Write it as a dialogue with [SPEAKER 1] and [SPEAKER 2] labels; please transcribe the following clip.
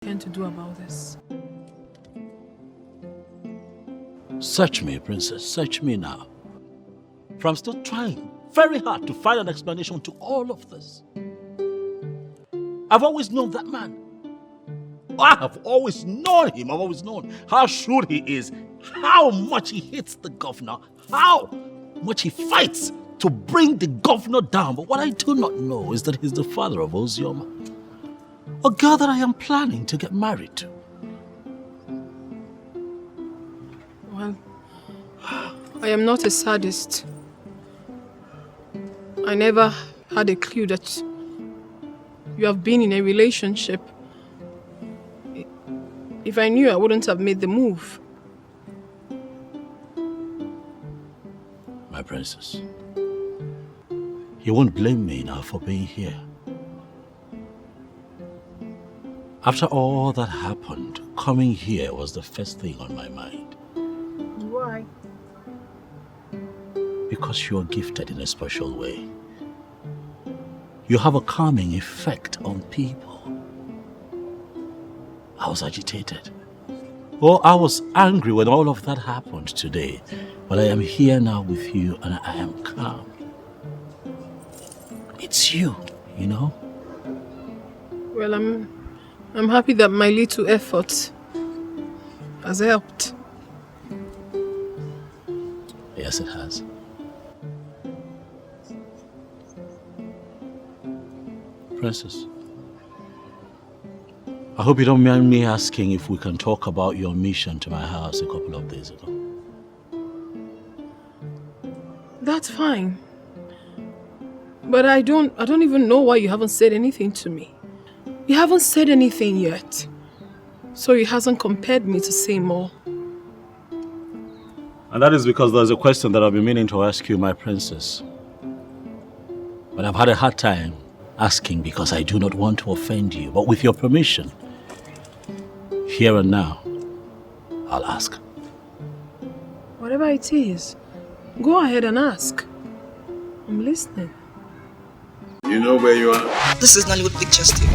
[SPEAKER 1] intend to do about this?
[SPEAKER 2] Search me, princess. Search me now. For I'm still trying very hard to find an explanation to all of this. I've always known that man. I have always known him. I've always known how shrewd he is, how much he hates the governor, how much he fights to bring the governor down. But what I do not know is that he's the father of Ozioma, a girl that I am planning to get married to.
[SPEAKER 1] Well, I am not a sadist. I never had a clue that you have been in a relationship. If I knew, I wouldn't have made the move.
[SPEAKER 2] My princess, you won't blame me now for being here. After all that happened, coming here was the first thing on my mind.
[SPEAKER 1] Why?
[SPEAKER 2] Because you're gifted in a special way. You have a calming effect on people. I was agitated. Oh, I was angry when all of that happened today. But I am here now with you and I am calm. It's you, you know?
[SPEAKER 1] Well, I'm happy that my little effort has helped.
[SPEAKER 2] Yes, it has. Princess, I hope you don't mind me asking if we can talk about your mission to my house a couple of days ago.
[SPEAKER 1] That's fine. But I don't even know why you haven't said anything to me. You haven't said anything yet. So it hasn't compelled me to say more.
[SPEAKER 2] And that is because there's a question that I've been meaning to ask you, my princess. But I've had a hard time asking because I do not want to offend you. But with your permission, here and now, I'll ask.
[SPEAKER 1] Whatever it is, go ahead and ask. I'm listening.
[SPEAKER 3] You know where you are?
[SPEAKER 4] This is Nollywood Pictures TV.